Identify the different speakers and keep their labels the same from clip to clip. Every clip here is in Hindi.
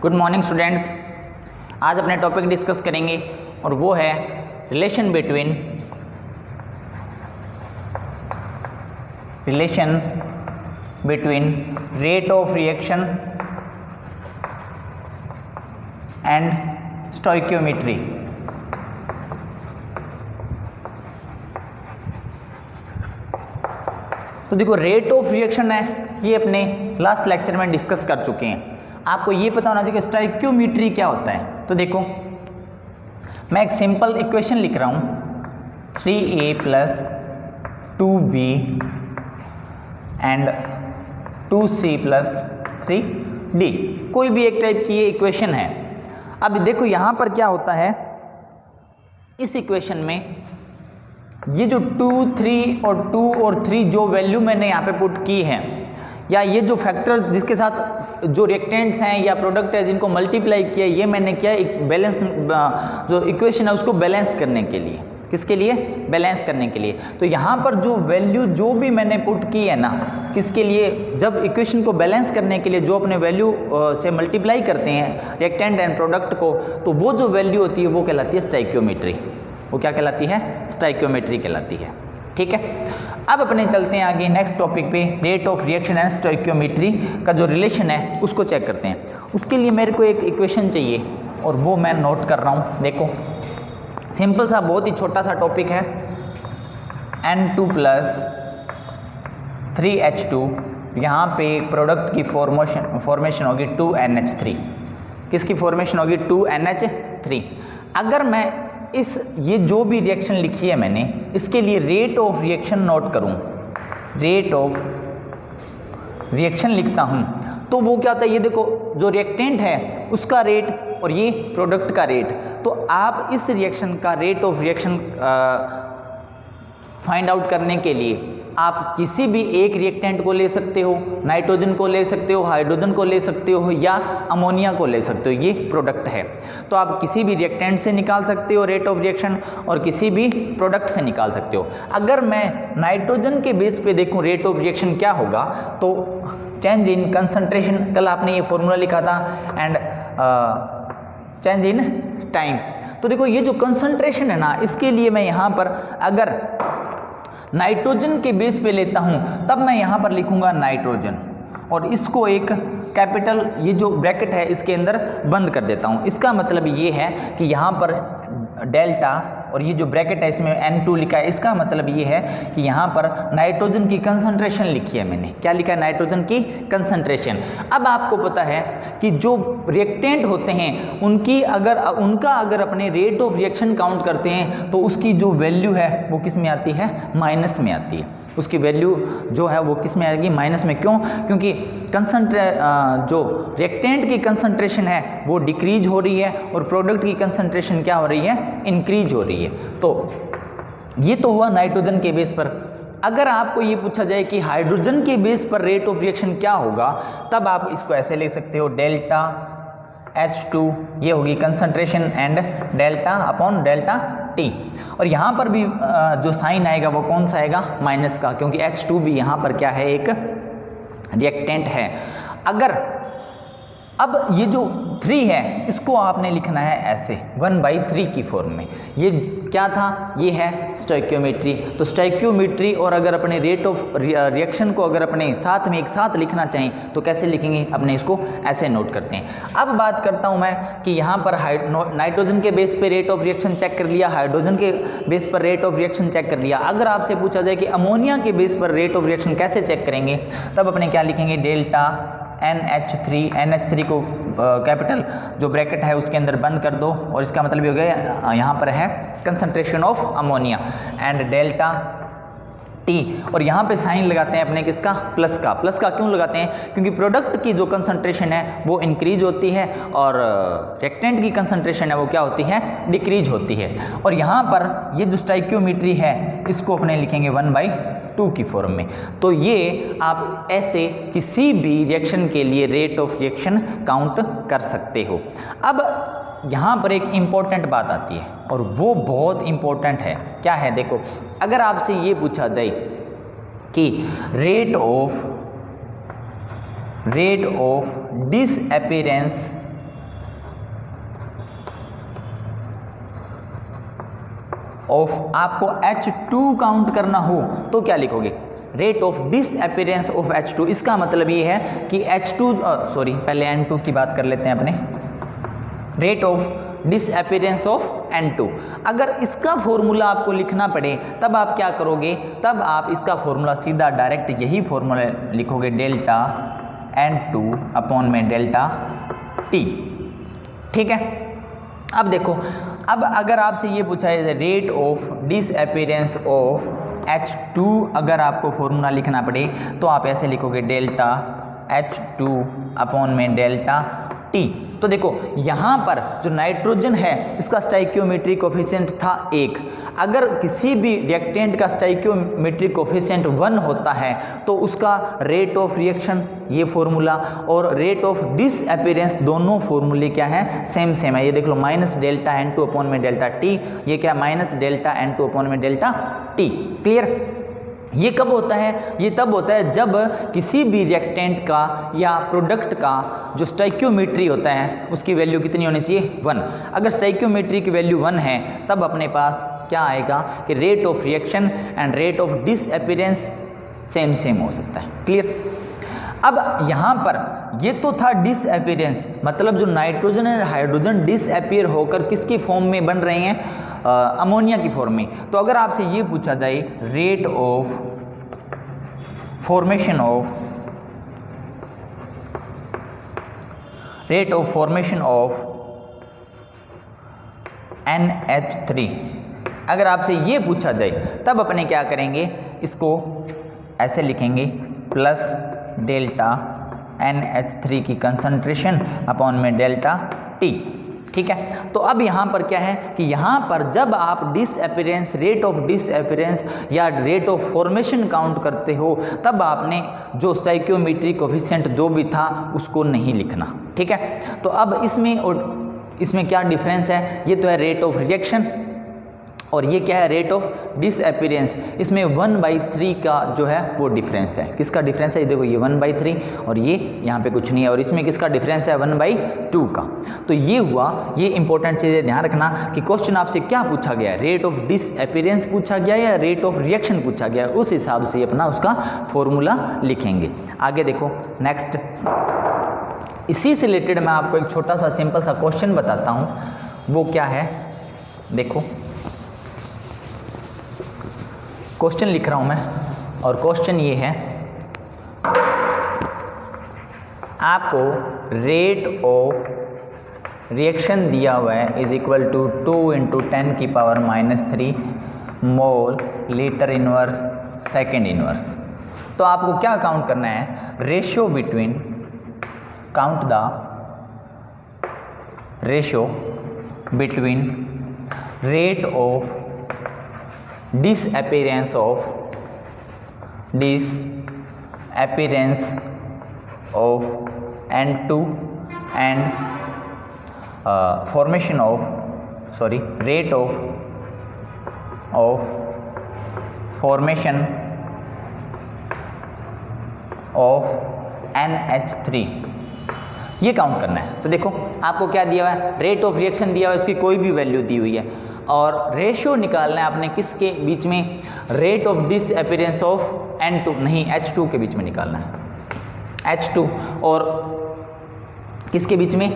Speaker 1: Good morning students. आज अपने टॉपिक डिस्कस करेंगे और वो है relation between rate of reaction and stoichiometry. तो देखो, रेट ऑफ रिएक्शन है, ये अपने लास्ट लेक्चर में डिस्कस कर चुके हैं। आपको ये पता होना चाहिए कि स्टोइकियोमेट्री क्या होता है। तो देखो, मैं एक सिंपल इक्वेशन लिख रहा हूँ 3a + 2b and 2c + 3d, कोई भी एक टाइप की ये इक्वेशन है। अब देखो यहाँ पर क्या होता है, इस इक्वेशन में ये जो 2, 3 और 2 और 3 जो वैल्यू मैंने यहाँ पे पुट की है, या ये जो फैक्टर जिसके साथ जो रिएक्टेंट्स हैं या प्रोडक्ट है जिनको मल्टीप्लाई किया, ये मैंने किया एक बैलेंस, जो इक्वेशन है उसको बैलेंस करने के लिए। किसके लिए? बैलेंस करने के लिए। तो यहाँ पर जो वैल्यू जो भी मैंने पुट की है ना, किसके लिए? जब इक्वेशन को बैलेंस करने के लिए जो अपने वैल्यू से मल्टीप्लाई करते हैं रिएक्टेंट एंड प्रोडक्ट को, तो वो जो वैल्यू होती है वो कहलाती है स्टोइकियोमेट्री। वो क्या कहलाती है? स्टोइकियोमेट्री कहलाती है। ठीक है, अब अपने चलते हैं आगे नेक्स्ट टॉपिक पे। Rate of reaction and stoichiometry का जो रिलेशन है उसको चेक करते हैं। उसके लिए मेरे को एक इक्वेशन चाहिए और वो मैं नोट कर रहा हूँ। देखो, सिंपल सा, बहुत ही छोटा सा टॉपिक है। N2 + 3H2, यहाँ पे प्रोडक्ट की फॉर्मेशन होगी 2NH3। किसकी फॉर्मेशन होगी? 2NH3। अगर मैं ये जो भी रिएक्शन लिखी है मैंने, इसके लिए रेट ऑफ रिएक्शन नोट करूं, रेट ऑफ रिएक्शन लिखता हूं, तो वो क्या होता है? ये देखो, जो रिएक्टेंट है उसका रेट और ये प्रोडक्ट का रेट। तो आप इस रिएक्शन का rate of reaction find out करने के लिए आप किसी भी एक रिएक्टेंट को ले सकते हो, नाइट्रोजन को ले सकते हो, हाइड्रोजन को ले सकते हो, या अमोनिया को ले सकते हो। ये प्रोडक्ट है, तो आप किसी भी रिएक्टेंट से निकाल सकते हो रेट ऑफ रिएक्शन और किसी भी प्रोडक्ट से निकाल सकते हो। अगर मैं नाइट्रोजन के बेस पे देखूं रेट ऑफ रिएक्शन क्या होगा, तो चेंज इन कंसंट्रेशन, कल आपने ये फॉर्मूला लिखा था, एंड चेंज इन टाइम। तो देखो, ये जो कंसंट्रेशन है ना, इसके लिए मैं यहाँ पर अगर नाइट्रोजन के बेस पे लेता हूँ तब मैं यहाँ पर लिखूँगा नाइट्रोजन, और इसको एक कैपिटल, ये जो ब्रैकेट है इसके अंदर बंद कर देता हूँ। इसका मतलब ये है कि यहाँ पर डेल्टा, और ये जो ब्रैकेट है इसमें N2 लिखा है, इसका मतलब ये है कि यहाँ पर नाइट्रोजन की कंसंट्रेशन लिखी है मैंने। क्या लिखा है? नाइट्रोजन की कंसंट्रेशन। अब आपको पता है कि जो रिएक्टेंट होते हैं उनका अगर अपने रेट ऑफ रिएक्शन काउंट करते हैं तो उसकी जो वैल्यू है वो किस में आती है? माइनस में आती है। उसकी वैल्यू जो है वो किस में आएगी? माइनस में। क्यों? क्योंकि जो रिएक्टेंट की कंसंट्रेशन है वो डिक्रीज हो रही है और प्रोडक्ट की कंसंट्रेशन क्या हो रही है? इंक्रीज हो रही है। तो ये तो हुआ नाइट्रोजन के बेस पर। अगर आपको ये पूछा जाए कि हाइड्रोजन के बेस पर रेट ऑफ रिएक्शन क्या होगा, तब आप इसको ऐसे ले सकते हो, डेल्टा H2, ये होगी concentration, and delta upon delta T। और यहाँ पर भी जो साइन आएगा वो कौन सा आएगा? माइनस का, क्योंकि H2 भी यहाँ पर क्या है? एक रिएक्टेंट है। अगर अब ये जो 3 है इसको आपने लिखना है ऐसे 1/3 की फॉर्म में। ये क्या था? ये है स्टोइकियोमेट्री। तो स्टोइकियोमेट्री और अगर अपने रेट ऑफ रिएक्शन को अगर अपने साथ में एक साथ लिखना चाहें तो कैसे लिखेंगे? अपने इसको ऐसे नोट करते हैं। अब बात करता हूं मैं कि यहाँ पर नाइट्रोजन के बेस पे रेट ऑफ रिएक्शन चेक कर लिया, हाइड्रोजन के बेस पर रेट ऑफ रिएक्शन चेक कर लिया। अगर आपसे पूछा जाए कि अमोनिया के बेस पर रेट ऑफ रिएक्शन कैसे चेक करेंगे, तब अपने क्या लिखेंगे? डेल्टा NH3 को कैपिटल जो ब्रैकेट है उसके अंदर बंद कर दो, और इसका मतलब ये हो गया यहाँ पर है concentration of ammonia, and delta T, और यहाँ पे साइन लगाते हैं अपने किसका? प्लस का। प्लस का क्यों लगाते हैं? क्योंकि प्रोडक्ट की जो कंसंट्रेशन है वो इंक्रीज होती है और रिएक्टेंट की कंसंट्रेशन है वो क्या होती है? डिक्रीज होती है। और यहाँ पर ये जो स्टोइकियोमेट्री है इसको अपने लिखेंगे 1/2 की फॉर्म में। तो ये आप ऐसे किसी भी रिएक्शन के लिए रेट ऑफ रिएक्शन काउंट कर सकते हो। अब यहाँ पर एक इम्पॉर्टेंट बात आती है और वो बहुत इम्पॉर्टेंट है। क्या है? देखो, अगर आपसे ये पूछा जाए कि रेट ऑफ डिसअपीयरेंस ऑफ आपको H2 काउंट करना हो तो क्या लिखोगे, rate of disappearance of H2। इसका मतलब ये है कि H2 पहले N2 की बात कर लेते हैं अपने, rate of disappearance of N2। अगर इसका फॉर्मूला आपको लिखना पड़े तब आप क्या करोगे, तब आप इसका फॉर्मूला सीधा डायरेक्ट यही फॉर्मूला लिखोगे, डेल्टा N2 अपॉन में डेल्टा T। ठीक है, अब देखो, अब अगर आपसे ये पूछा है rate of disappearance of H2, अगर आपको फॉर्मूला लिखना पड़े तो आप ऐसे लिखोगे, डेल्टा H2 अपॉन में डेल्टा T। तो देखो यहाँ पर जो नाइट्रोजन है इसका स्टाइक्योमेट्रिक कोफिशिएंट था 1। अगर किसी भी रिएक्टेंट का स्टाइक्योमेट्रिक कोफिशिएंट 1 होता है तो उसका रेट ऑफ रिएक्शन, ये फॉर्मूला, और रेट ऑफ डिसअपीयरेंस, दोनों फॉर्मूले क्या है, सेम है। ये देख लो, माइनस डेल्टा N2 अपॉन में डेल्टा T, ये क्या, माइनस डेल्टा N2 अपॉन में डेल्टा T। क्लियर? ये कब होता है, ये तब होता है जब किसी भी रिएक्टेंट का या प्रोडक्ट का जो स्टाइक्योमेट्री होता है उसकी वैल्यू कितनी होनी चाहिए, 1। अगर स्टाइक्योमेट्री की वैल्यू 1 है तब अपने पास क्या आएगा कि rate of reaction and rate of disappearance same हो सकता है। क्लियर? अब यहाँ पर ये तो था डिसअपीयरेंस, मतलब जो नाइट्रोजन और हाइड्रोजन डिसअपीयर होकर किसकी फॉर्म में बन रहे हैं, अमोनिया की फॉर्म में। तो अगर आपसे ये पूछा जाए rate of formation of NH3, अगर आपसे ये पूछा जाए तब अपने क्या करेंगे, इसको ऐसे लिखेंगे, प्लस डेल्टा NH3 की कंसंट्रेशन अपॉन में डेल्टा T। ठीक है, तो अब यहाँ पर क्या है कि यहाँ पर जब आप डिसअपीयरेंस, रेट ऑफ डिसअपीयरेंस या रेट ऑफ फॉर्मेशन काउंट करते हो तब आपने जो स्टाइक्योमेट्रिक कोफिशिएंट जो भी था उसको नहीं लिखना। ठीक है, तो अब इसमें क्या डिफरेंस है, ये तो है रेट ऑफ रिएक्शन और ये क्या है, रेट ऑफ डिसअपीयरेंस। इसमें 1/3 का जो है वो डिफरेंस है। किसका डिफरेंस है, ये देखो, ये 1/3 और ये यहाँ पे कुछ नहीं है, और इसमें किसका डिफरेंस है, 1/2 का। तो ये हुआ, ये इंपॉर्टेंट चीज़ें ध्यान रखना कि क्वेश्चन आपसे क्या पूछा गया है, रेट ऑफ डिसअपीयरेंस पूछा गया या रेट ऑफ रिएक्शन पूछा गया, उस हिसाब से अपना उसका फॉर्मूला लिखेंगे। आगे देखो नेक्स्ट, इसी से रिलेटेड मैं आपको एक छोटा सा सिंपल सा क्वेश्चन बताता हूँ। वो क्या है, देखो क्वेश्चन लिख रहा हूं मैं, और क्वेश्चन ये है, आपको रेट ऑफ रिएक्शन दिया हुआ है is equal to 2 × 10⁻³ mole litre inverse second inverse. तो आपको क्या काउंट करना है, ratio between, count the ratio between rate of disappearance of N2 and formation of rate of formation of NH3, ये काउंट करना है। तो देखो आपको क्या दिया हुआ है, रेट ऑफ रिएक्शन दिया हुआ है, उसकी कोई भी वैल्यू दी हुई है, और रेशियो निकालना है आपने किसके बीच में, rate of disappearance of N2 नहीं, H2 के बीच में निकालना है, H2 और किसके बीच में,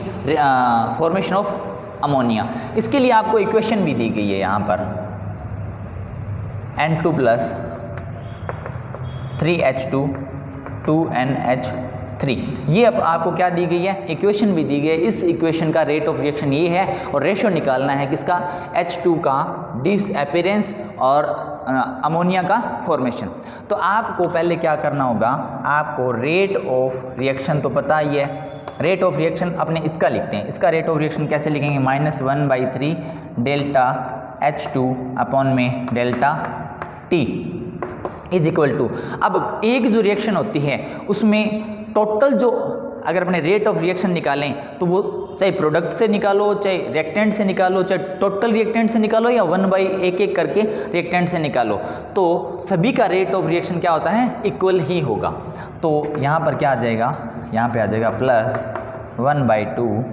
Speaker 1: फॉर्मेशन ऑफ अमोनिया। इसके लिए आपको इक्वेशन भी दी गई है यहाँ पर, N2 + 3H2 2NH3, ये अब आपको क्या दी गई है, इक्वेशन भी दी गई है। इस इक्वेशन का रेट ऑफ रिएक्शन ये है, और रेशियो निकालना है किसका, H2 का डिसअपीयरेंस और अमोनिया का फॉर्मेशन। तो आपको पहले क्या करना होगा, आपको रेट ऑफ रिएक्शन तो पता ही है, रेट ऑफ रिएक्शन अपने इसका लिखते हैं, इसका रेट ऑफ रिएक्शन कैसे लिखेंगे, -1/3 डेल्टा H2 अपॉन में delta T is equal to, अब एक जो रिएक्शन होती है उसमें टोटल जो, अगर अपने रेट ऑफ रिएक्शन निकालें तो वो चाहे प्रोडक्ट से निकालो, चाहे रिएक्टेंट से निकालो, चाहे टोटल रिएक्टेंट से निकालो, या 1/1 करके रिएक्टेंट से निकालो, तो सभी का रेट ऑफ रिएक्शन क्या होता है, इक्वल ही होगा। तो यहाँ पर क्या आ जाएगा, यहाँ पे आ जाएगा +1/2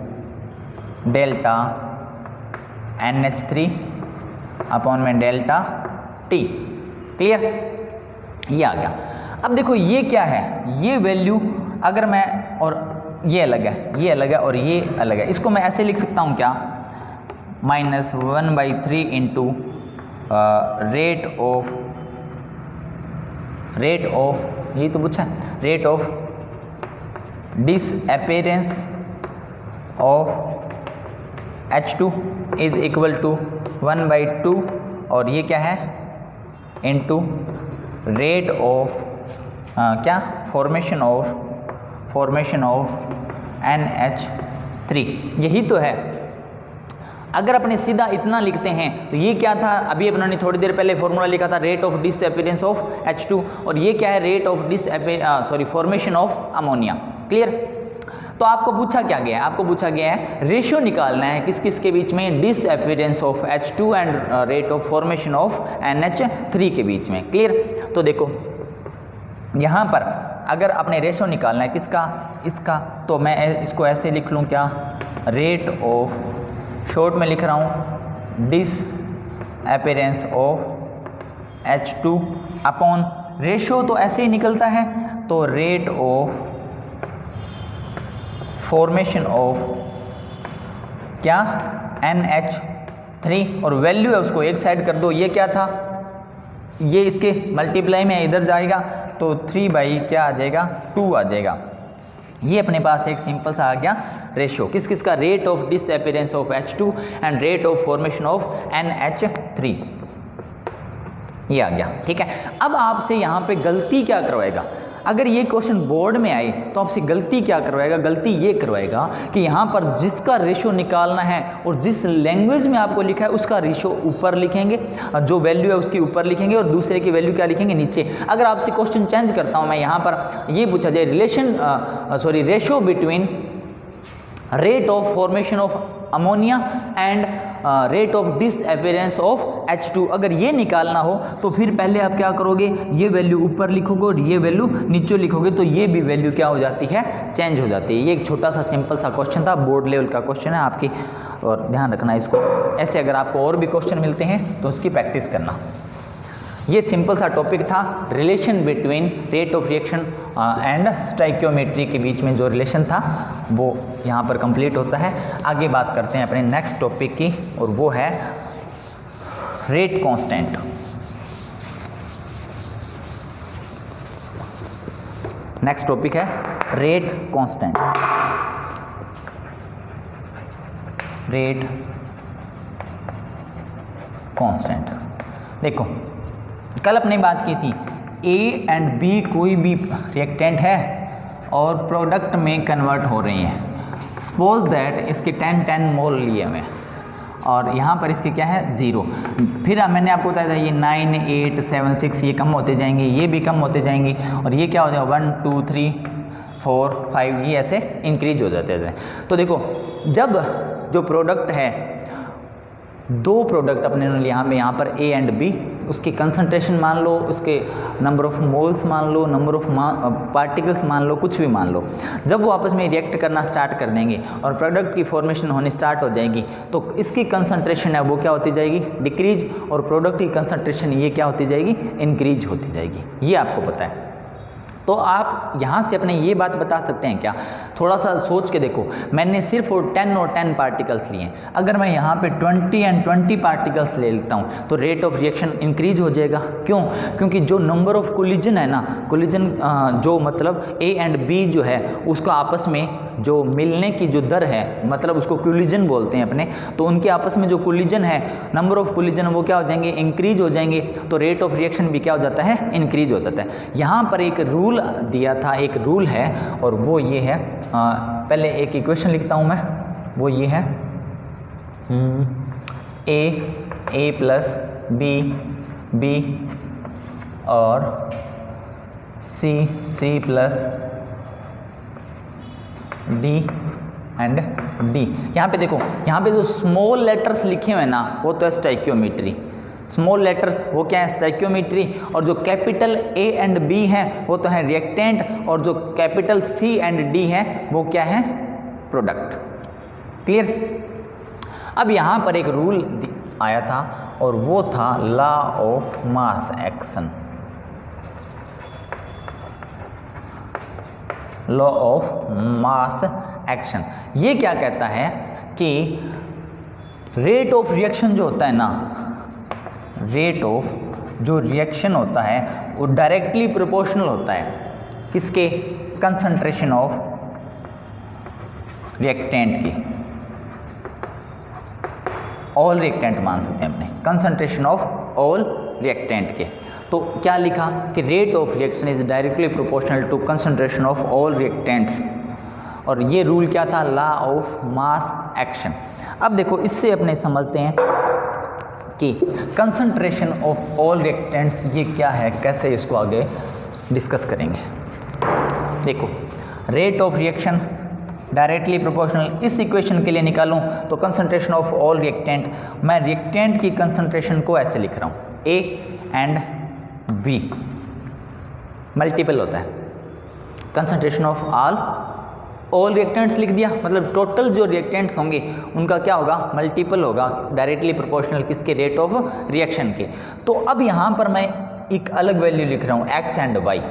Speaker 1: डेल्टा NH3 अपॉन में डेल्टा टी। क्लियर, ये आ गया। अब देखो ये क्या है, ये वैल्यू अगर मैं, और ये अलग है, ये अलग है और ये अलग है, इसको मैं ऐसे लिख सकता हूँ क्या, -1/3 इंटू रेट ऑफ यही तो पूछा, rate of disappearance of H2 is equal to 1/2, और ये क्या है, इंटू रेट ऑफ क्या, फॉर्मेशन ऑफ NH3, यही तो है। अगर अपने सीधा इतना लिखते हैं तो ये क्या था, अभी अपने थोड़ी देर पहले फॉर्मूला लिखा था, rate of disappearance of H2, और ये क्या है, rate of formation of ammonia. Clear, तो आपको पूछा क्या गया है, आपको पूछा गया है रेशियो निकालना है किस किस के बीच में, disappearance of H2 and rate of formation of NH3 के बीच में। क्लियर, तो देखो यहाँ पर अगर अपने रेशियो निकालना है किसका, इसका, तो मैं इसको ऐसे लिख लूँ क्या, रेट ऑफ, शॉर्ट में लिख रहा हूँ, disappearance of H2 upon ratio तो ऐसे ही निकलता है, तो रेट ऑफ फॉर्मेशन ऑफ क्या, NH3, और वैल्यू है उसको एक साइड कर दो, ये क्या था, ये इसके मल्टीप्लाई में इधर जाएगा तो 3 क्या आ जाएगा, 2 आ जाएगा। ये अपने पास एक सिंपल सा आ गया रेशियो, किस किस का, rate of disappearance of H2 and rate of formation of NH3, ये आ गया। ठीक है, अब आपसे यहाँ पे गलती क्या करवाएगा, अगर ये क्वेश्चन बोर्ड में आए तो आपसे गलती क्या करवाएगा, गलती ये करवाएगा कि यहाँ पर जिसका रेशियो निकालना है और जिस लैंग्वेज में आपको लिखा है उसका रेशियो ऊपर लिखेंगे, जो वैल्यू है उसकी ऊपर लिखेंगे, और दूसरे की वैल्यू क्या लिखेंगे, नीचे। अगर आपसे क्वेश्चन चेंज करता हूँ मैं, यहाँ पर ये पूछा जाए ratio between rate of formation of ammonia and rate of disappearance of H2, अगर ये निकालना हो तो फिर पहले आप क्या करोगे, ये वैल्यू ऊपर लिखोगे और ये वैल्यू नीचे लिखोगे, तो ये भी वैल्यू क्या हो जाती है, चेंज हो जाती है। ये एक छोटा सा सिंपल सा क्वेश्चन था, बोर्ड लेवल का क्वेश्चन है आपकी, और ध्यान रखना इसको। ऐसे अगर आपको और भी क्वेश्चन मिलते हैं तो उसकी प्रैक्टिस करना। ये सिंपल सा टॉपिक था, relation between rate of reaction and stoichiometry के बीच में जो रिलेशन था वो यहाँ पर कंप्लीट होता है। आगे बात करते हैं अपने नेक्स्ट टॉपिक की, और वो है रेट कांस्टेंट। नेक्स्ट टॉपिक है रेट कांस्टेंट। रेट कांस्टेंट, देखो कल अपने बात की थी, A एंड B कोई भी रिएक्टेंट है और प्रोडक्ट में कन्वर्ट हो रही हैं। सपोज दैट इसके 10 मोल लिए हुए हैं और यहाँ पर इसके क्या है 0। फिर मैंने आपको बताया था ये 9, 8, 7, 6 ये कम होते जाएंगे, ये भी कम होते जाएंगे, और ये क्या हो जाएगा 1, 2, 3, 4, 5 ये ऐसे इंक्रीज हो जाते हैं। तो देखो जब जो प्रोडक्ट है, दो प्रोडक्ट अपने यहाँ पर A एंड B, उसकी कंसंट्रेशन मान लो, उसके नंबर ऑफ मोल्स मान लो, नंबर ऑफ पार्टिकल्स मान लो, कुछ भी मान लो, जब वो आपस में रिएक्ट करना स्टार्ट कर देंगे और प्रोडक्ट की फॉर्मेशन होनी स्टार्ट हो जाएगी, तो इसकी कंसंट्रेशन है वो क्या होती जाएगी, डिक्रीज, और प्रोडक्ट की कंसंट्रेशन ये क्या होती जाएगी, इंक्रीज होती जाएगी। ये आपको पता है। तो आप यहाँ से अपने ये बात बता सकते हैं क्या, थोड़ा सा सोच के देखो, मैंने सिर्फ 10 और 10 पार्टिकल्स लिए, अगर मैं यहाँ पे 20 एंड 20 पार्टिकल्स ले लेता हूँ तो रेट ऑफ रिएक्शन इंक्रीज हो जाएगा। क्यों? क्योंकि जो नंबर ऑफ कोलिजन है ना, कोलिजन जो मतलब A एंड B जो है उसको आपस में जो मिलने की जो दर है, मतलब उसको कोलिजन बोलते हैं अपने, तो उनके आपस में जो कोलिजन है, नंबर ऑफ कोलिजन वो क्या हो जाएंगे, इंक्रीज हो जाएंगे, तो रेट ऑफ रिएक्शन भी क्या हो जाता है, इंक्रीज हो जाता है। यहाँ पर एक रूल दिया था, एक रूल है, और वो ये है, पहले एक इक्वेशन लिखता हूँ मैं, वो ये है A प्लस B और C plus D and D। यहाँ पे देखो, यहाँ पे जो स्मॉल लेटर्स लिखे हुए हैं ना, वो तो है स्टोइकियोमेट्री। स्मॉल लेटर्स वो क्या है, स्टोइकियोमेट्री, और जो कैपिटल A एंड B है वो तो है रिएक्टेंट, और जो कैपिटल C एंड D है वो क्या है, प्रोडक्ट। क्लियर? अब यहाँ पर एक रूल आया था और वो था law of mass action. Law of mass action ये क्या कहता है कि रेट ऑफ रिएक्शन जो होता है ना, रेट ऑफ जो रिएक्शन होता है वो डायरेक्टली प्रोपोर्शनल होता है किसके, कंसंट्रेशन ऑफ रिएक्टेंट की। ऑल रिएक्टेंट मान सकते हैं अपने, कंसंट्रेशन ऑफ ऑल रिएक्टेंट के। तो क्या लिखा कि rate of reaction is directly proportional to concentration of all reactants, और ये रूल क्या था, लॉ ऑफ मास एक्शन। अब देखो इससे अपने समझते हैं कि कंसंट्रेशन ऑफ ऑल रिएक्टेंट्स ये क्या है, कैसे इसको आगे डिस्कस करेंगे। देखो rate of reaction directly proportional, इस इक्वेशन के लिए निकालूं तो कंसंट्रेशन ऑफ ऑल रिएक्टेंट, मैं रिएक्टेंट की कंसंट्रेशन को ऐसे लिख रहा हूं, ए एंड बी मल्टीपल होता है, कंसंट्रेशन ऑफ ऑल रिएक्टेंट्स लिख दिया, मतलब टोटल जो रिएक्टेंट्स होंगे उनका क्या होगा, मल्टीपल होगा, डायरेक्टली प्रोपोर्शनल किसके, रेट ऑफ रिएक्शन के। तो अब यहाँ पर मैं एक अलग वैल्यू लिख रहा हूँ एक्स एंड वाई।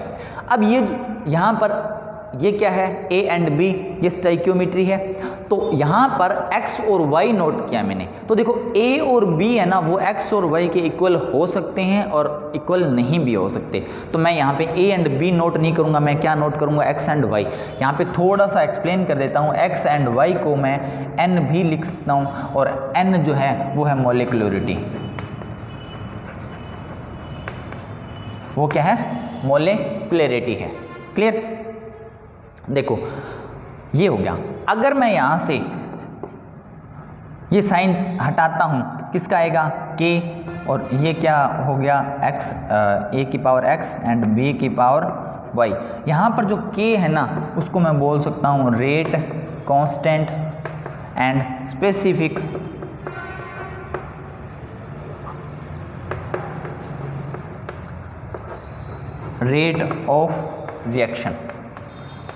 Speaker 1: अब ये यहाँ पर ये क्या है, ए एंड बी, ये स्टाइक्योमेट्री है। तो यहाँ पर x और y नोट किया मैंने, तो देखो a और b है ना वो x और y के इक्वल हो सकते हैं और इक्वल नहीं भी हो सकते। तो मैं यहाँ पे a एंड b नोट नहीं करूँगा, मैं क्या नोट करूँगा, x एंड y। यहाँ पे थोड़ा सा एक्सप्लेन कर देता हूँ, x एंड y को मैं n भी लिख सकता हूँ, और n जो है वो है मोलिकुलरिटी, वो क्या है, मोलिकुलरिटी है। क्लियर। देखो ये हो गया। अगर मैं यहाँ से ये साइन हटाता हूँ, किसका आएगा, k, और ये क्या हो गया, x, a की पावर x एंड b की पावर y। यहाँ पर जो k है ना उसको मैं बोल सकता हूँ rate constant and specific rate of reaction.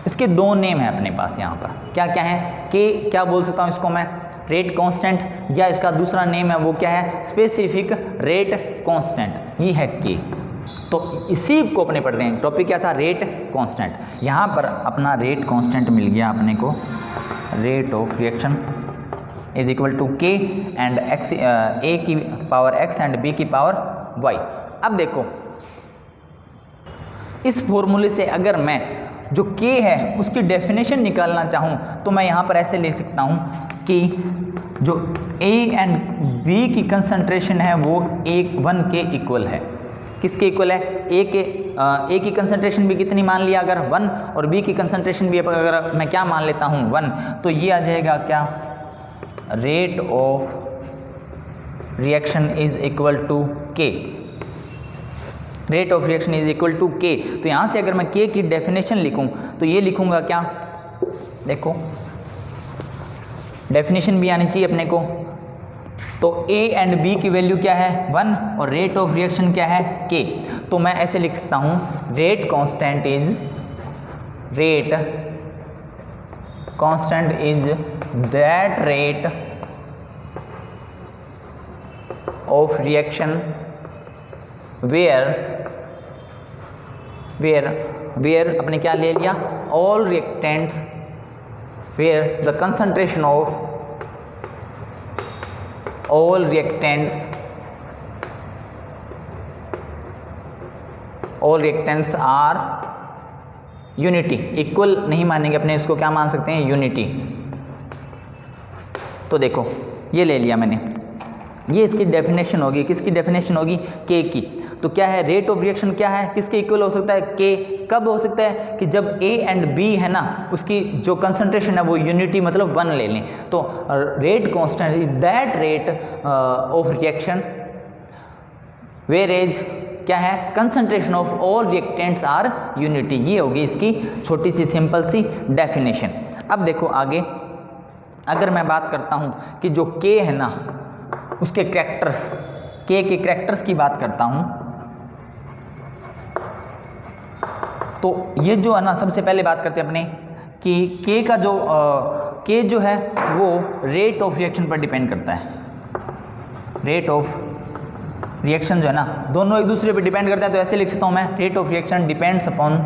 Speaker 1: इसके दो नेम है अपने पास यहाँ पर, क्या क्या है, के क्या बोल सकता हूँ इसको मैं, रेट कांस्टेंट, या इसका दूसरा नेम है वो क्या है, स्पेसिफिक रेट कांस्टेंट, ये है के। तो इसी को अपने पढ़ रहे हैं, टॉपिक क्या था, रेट कांस्टेंट। यहाँ पर अपना रेट कांस्टेंट मिल गया अपने को, rate of reaction is equal to k and x, a की पावर एक्स एंड बी की पावर वाई। अब देखो इस फॉर्मूले से अगर मैं जो k है उसकी डेफिनेशन निकालना चाहूँ तो मैं यहाँ पर ऐसे ले सकता हूँ कि जो a एंड b की कंसंट्रेशन है वो 1 के इक्वल है। किसके इक्वल है, a की कंसंट्रेशन भी कितनी मान लिया अगर 1, और b की कंसंट्रेशन भी अगर मैं क्या मान लेता हूँ 1, तो ये आ जाएगा क्या, rate of reaction is equal to k। Rate of reaction is equal to k. तो यहाँ से अगर मैं के की डेफिनेशन लिखूँ तो ये लिखूँगा क्या, देखो डेफिनेशन भी आनी चाहिए अपने को। तो ए एंड बी की वैल्यू क्या है 1 और रेट ऑफ रिएक्शन क्या है के। तो मैं ऐसे लिख सकता हूँ rate constant is that rate of reaction where अपने क्या ले लिया, all reactants, where the concentration of all reactants are unity. Equal नहीं मानेंगे अपने, इसको क्या मान सकते हैं, यूनिटी। तो देखो ये ले लिया मैंने, ये इसकी डेफिनेशन होगी, किसकी डेफिनेशन होगी, के की। तो क्या है, रेट ऑफ रिएक्शन क्या है, किसके इक्वल हो सकता है, के। कब हो सकता है कि जब ए एंड बी है ना उसकी जो कंसंट्रेशन है वो यूनिटी मतलब 1 ले लें। तो rate constant is that rate of reaction where as क्या है, concentration of all reactants are unity. ये होगी इसकी छोटी सी सिंपल सी डेफिनेशन। अब देखो आगे, अगर मैं बात करता हूँ कि जो के है ना उसके कैरेक्टर्स, के के कैरेक्टर्स की बात करता हूँ, तो ये जो है ना सबसे पहले बात करते हैं अपने कि के का जो के जो है वो रेट ऑफ रिएक्शन पर डिपेंड करता है, रेट ऑफ रिएक्शन जो है ना दोनों एक दूसरे पे डिपेंड करता है, तो ऐसे लिख सकता हूँ मैं, rate of reaction depends upon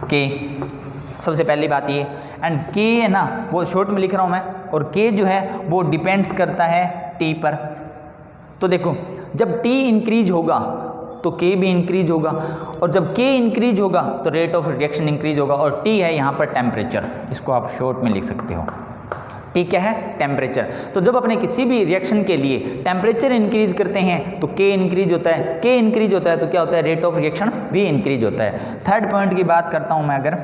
Speaker 1: के। सबसे पहली बात ये, एंड के है ना वो शॉर्ट में लिख रहा हूँ मैं, और के जो है वो डिपेंड्स करता है टी पर। तो देखो जब टी इंक्रीज होगा तो के भी इंक्रीज होगा, और जब के इंक्रीज होगा तो रेट ऑफ रिएक्शन इंक्रीज होगा, और टी है यहाँ पर टेम्परेचर, इसको आप शॉर्ट में लिख सकते हो। टी क्या है? टेम्परेचर। तो जब अपने किसी भी रिएक्शन के लिए टेम्परेचर इंक्रीज करते हैं तो के इंक्रीज होता है, के इंक्रीज होता है तो क्या होता है? रेट ऑफ रिएक्शन भी इंक्रीज होता है। थर्ड पॉइंट की बात करता हूँ मैं अगर,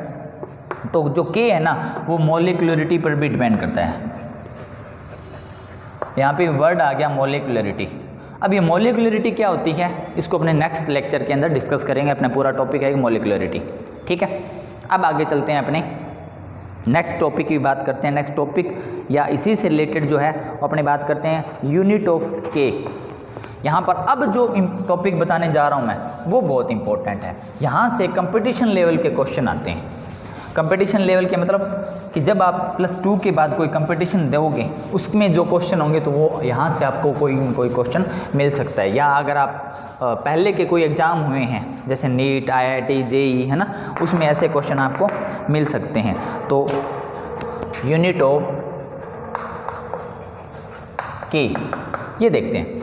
Speaker 1: तो जो के है ना वो मोलिकुलरिटी पर भी डिपेंड करता है। यहाँ पे वर्ड आ गया मोलिकुलरिटी। अब ये मोलिकुलरिटी क्या होती है इसको अपने नेक्स्ट लेक्चर के अंदर डिस्कस करेंगे, अपना पूरा टॉपिक है मोलिकुलरिटी, ठीक है। अब आगे चलते हैं अपने नेक्स्ट टॉपिक की बात करते हैं। नेक्स्ट टॉपिक या इसी से रिलेटेड जो है वो अपने बात करते हैं यूनिट ऑफ के। यहाँ पर अब जो टॉपिक बताने जा रहा हूँ मैं वो बहुत इंपॉर्टेंट है। यहाँ से कंपटीशन लेवल के क्वेश्चन आते हैं। कंपटीशन लेवल के मतलब कि जब आप +2 के बाद कोई कंपटीशन दोगे उसमें जो क्वेश्चन होंगे तो वो यहाँ से आपको कोई क्वेश्चन मिल सकता है। या अगर आप पहले के कोई एग्ज़ाम हुए हैं जैसे नीट, IIT, JEE है ना, उसमें ऐसे क्वेश्चन आपको मिल सकते हैं। तो यूनिट ऑफ के ये देखते हैं।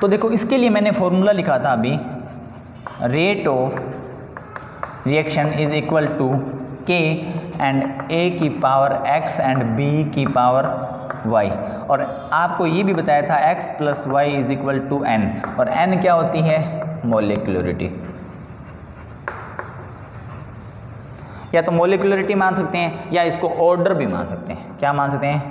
Speaker 1: तो देखो इसके लिए मैंने फॉर्मूला लिखा था अभी, rate of reaction is equal to k and a की पावर x एंड b की पावर y, और आपको ये भी बताया था x + y is equal to n, और n क्या होती है? मोलिकुलरिटी। या तो मोलिकुलरिटी मान सकते हैं या इसको ऑर्डर भी मान सकते हैं। क्या मान सकते हैं?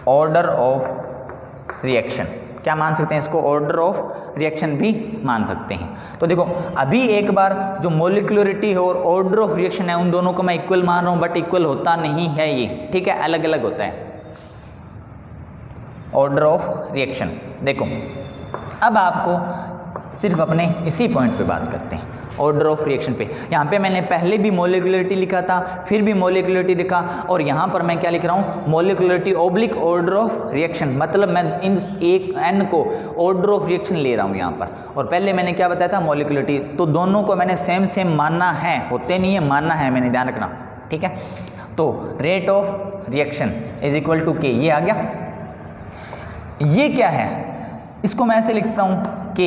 Speaker 1: Order of reaction. क्या मान सकते हैं इसको? ऑर्डर ऑफ रिएक्शन भी मान सकते हैं। तो देखो अभी एक बार जो मोलिकुलरिटी है और ऑर्डर ऑफ रिएक्शन है उन दोनों को मैं इक्वल मान रहा हूँ, बट इक्वल होता नहीं है ये, ठीक है, अलग अलग होता है ऑर्डर ऑफ रिएक्शन। देखो अब आपको सिर्फ अपने इसी पॉइंट पे बात करते हैं, ऑर्डर ऑफ रिएक्शन पे। यहाँ पे मैंने पहले भी मोलिकुलरिटी लिखा था, फिर भी मोलिकुलरिटी लिखा, और यहाँ पर मैं क्या लिख रहा हूँ? Molecularity oblique order of reaction. मतलब मैं इन एक n को ऑर्डर ऑफ रिएक्शन ले रहा हूँ यहाँ पर, और पहले मैंने क्या बताया था? मोलिकुलरिटी। तो दोनों को मैंने सेम मानना है, होते नहीं है, मानना है, मैंने ध्यान रखना, ठीक है। तो rate of reaction is equal to k, ये आ गया। ये क्या है? इसको मैं ऐसे लिख सकता हूँ कि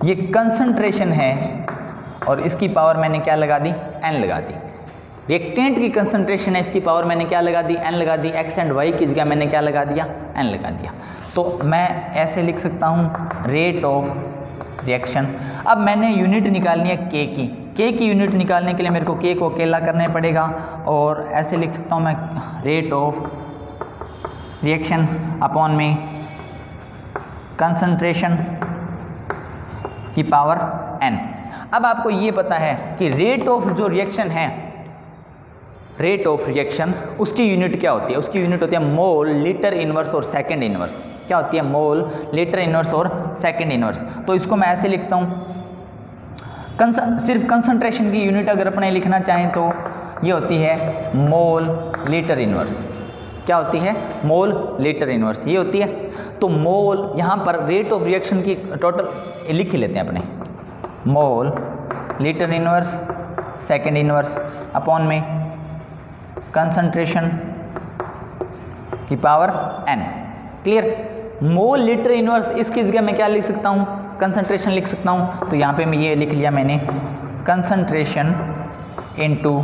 Speaker 1: ये कंसंट्रेशन है और इसकी पावर मैंने क्या लगा दी? n लगा दी। रिएक्टेंट की कंसंट्रेशन है, इसकी पावर मैंने क्या लगा दी? n लगा दी। x एंड y की जगह मैंने क्या लगा दिया? n लगा दिया। तो मैं ऐसे लिख सकता हूँ रेट ऑफ रिएक्शन। अब मैंने यूनिट निकालनी है k की यूनिट निकालने के लिए मेरे को k को अकेला करना पड़ेगा, और ऐसे लिख सकता हूँ मैं रेट ऑफ रिएक्शन अपॉन में कंसंट्रेशन की पावर n। अब आपको ये पता है कि रेट ऑफ जो रिएक्शन है, रेट ऑफ रिएक्शन उसकी यूनिट क्या होती है? उसकी यूनिट होती है मोल, लीटर इनवर्स और सेकंड इनवर्स। क्या होती है? मोल, लीटर इनवर्स और सेकंड इनवर्स। तो इसको मैं ऐसे लिखता हूँ, सिर्फ कंसंट्रेशन की यूनिट अगर अपने लिखना चाहें तो ये होती है मोल लीटर इनवर्स। क्या होती है? मोल लीटर इनवर्स, ये होती है। तो मोल यहाँ पर रेट ऑफ रिएक्शन की टोटल लिख ही लेते हैं अपने, मोल litre inverse second inverse upon में कंसंट्रेशन की पावर n। क्लियर? मोल लीटर इनवर्स, इसकी जगह मैं क्या लिख सकता हूँ? कंसंट्रेशन लिख सकता हूँ। तो यहाँ पे मैं ये लिख लिया मैंने, concentration into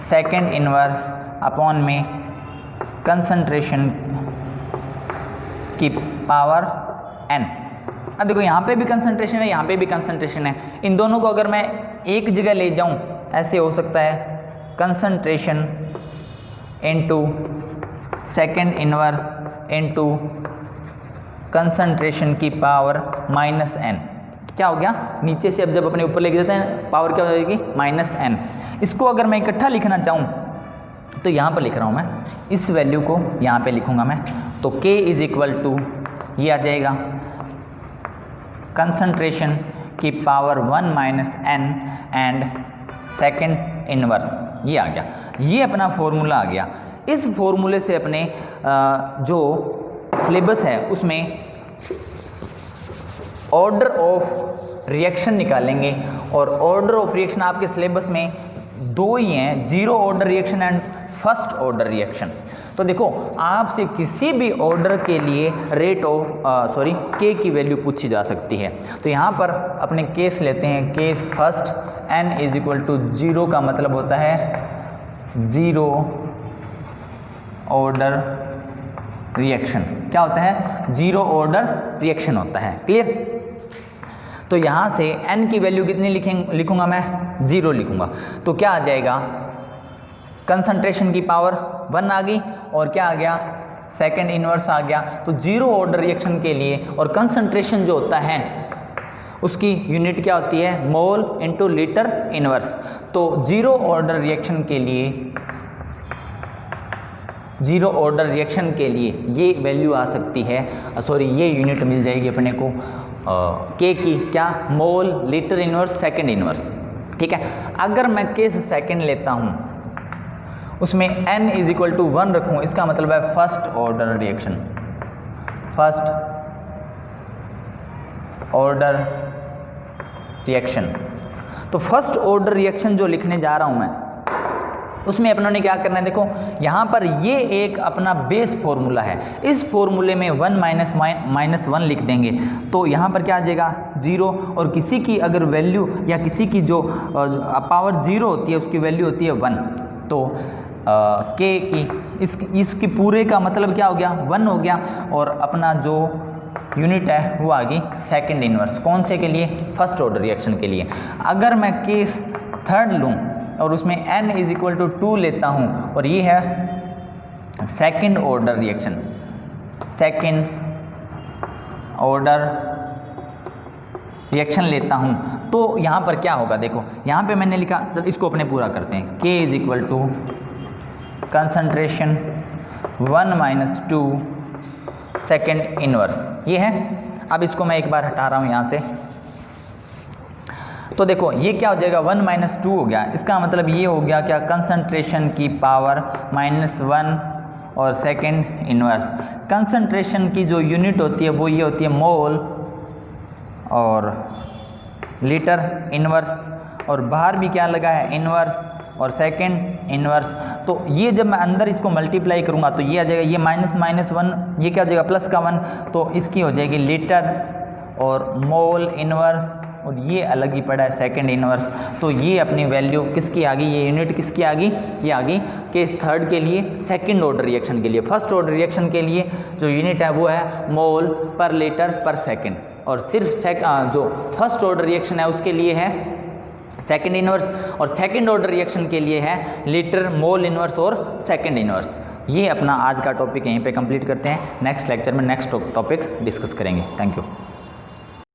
Speaker 1: second inverse upon में कंसंट्रेशन की पावर n। अब देखो यहाँ पे भी कंसंट्रेशन है, यहाँ पे भी कंसंट्रेशन है। इन दोनों को अगर मैं एक जगह ले जाऊँ ऐसे हो सकता है, concentration into second inverse into concentration की पावर -n। क्या हो गया? नीचे से अब जब अपने ऊपर लेके जाते हैं पावर क्या हो जाएगी? -n। इसको अगर मैं इकट्ठा लिखना चाहूँ तो यहाँ पर लिख रहा हूँ मैं, इस वैल्यू को यहाँ पे लिखूँगा मैं। तो k इज इक्वल टू ये आ जाएगा कंसंट्रेशन की power 1 - n and second inverse, ये आ गया। ये अपना फॉर्मूला आ गया। इस फॉर्मूले से अपने जो सिलेबस है उसमें ऑर्डर ऑफ रिएक्शन निकालेंगे, और ऑर्डर ऑफ रिएक्शन आपके सिलेबस में दो ही हैं, zero order reaction and first order reaction. तो देखो आपसे किसी भी ऑर्डर के लिए रेट ऑफ के की वैल्यू पूछी जा सकती है। तो यहाँ पर अपने केस लेते हैं, case first, n is equal to 0 का मतलब होता है जीरो ऑर्डर रिएक्शन। क्या होता है? जीरो ऑर्डर रिएक्शन होता है। क्लियर? तो यहाँ से n की वैल्यू कितनी लिखूंगा मैं? 0 लिखूंगा। तो क्या आ जाएगा? कंसंट्रेशन की पावर 1 आ गई, और क्या आ गया? सेकंड इनवर्स आ गया। तो जीरो ऑर्डर रिएक्शन के लिए, और कंसंट्रेशन जो होता है उसकी यूनिट क्या होती है? मोल इनटू लीटर इनवर्स। तो जीरो ऑर्डर रिएक्शन के लिए, जीरो ऑर्डर रिएक्शन के लिए ये वैल्यू आ सकती है, ये यूनिट मिल जाएगी अपने को के की, क्या? मोल लीटर इनवर्स सेकंड इनवर्स। ठीक है? अगर मैं केस सेकंड लेता हूँ, उसमें n इज इक्वल टू 1 रखूँ, इसका मतलब है first order reaction, first order reaction. तो फर्स्ट ऑर्डर रिएक्शन जो लिखने जा रहा हूँ मैं, उसमें अपनों ने क्या करना है? देखो यहाँ पर ये एक अपना बेस फॉर्मूला है, इस फॉर्मूले में 1 माइनस 1 लिख देंगे। तो यहाँ पर क्या आ जाएगा? 0। और किसी की अगर वैल्यू या किसी की जो पावर 0 होती है उसकी वैल्यू होती है 1। तो के की इसकी पूरे का मतलब क्या हो गया? 1 हो गया। और अपना जो यूनिट है वो आ गई सेकेंड इनवर्स। कौन से के लिए? फर्स्ट ऑर्डर रिएक्शन के लिए। अगर मैं केस थर्ड लूँ और उसमें n इज इक्वल टू 2 लेता हूँ, और ये है second order reaction, second order reaction लेता हूँ, तो यहाँ पर क्या होगा? देखो यहाँ पे मैंने लिखा, चल इसको अपने पूरा करते हैं। k is equal to concentration 1 minus 2 second inverse, ये है। अब इसको मैं एक बार हटा रहा हूँ यहाँ से। तो देखो ये क्या हो जाएगा? 1 माइनस 2 हो गया। इसका मतलब ये हो गया क्या? कंसंट्रेशन की पावर -1 और सेकंड इनवर्स। कंसंट्रेशन की जो यूनिट होती है वो ये होती है मोल और लीटर इनवर्स, और बाहर भी क्या लगा है? इनवर्स और सेकंड इनवर्स। तो ये जब मैं अंदर इसको मल्टीप्लाई करूँगा तो ये आ जाएगा, ये -1, ये क्या हो जाएगा? प्लस का 1। तो इसकी हो जाएगी लीटर और मोल इनवर्स, और ये अलग ही पड़ा है सेकंड इनवर्स। तो ये अपनी वैल्यू किसकी आ गई? ये यूनिट किसकी आ गई? ये आ गई केस थर्ड के लिए, सेकंड ऑर्डर रिएक्शन के लिए। फर्स्ट ऑर्डर रिएक्शन के लिए जो यूनिट है वो है मोल पर लीटर पर सेकंड, और सिर्फ जो फर्स्ट ऑर्डर रिएक्शन है उसके लिए है सेकंड इनवर्स, और सेकंड ऑर्डर रिएक्शन के लिए है लीटर, मोल इनवर्स और सेकंड इनवर्स। ये अपना आज का टॉपिक यहीं पे कंप्लीट करते हैं। नेक्स्ट लेक्चर में नेक्स्ट टॉपिक डिस्कस करेंगे। Thank you.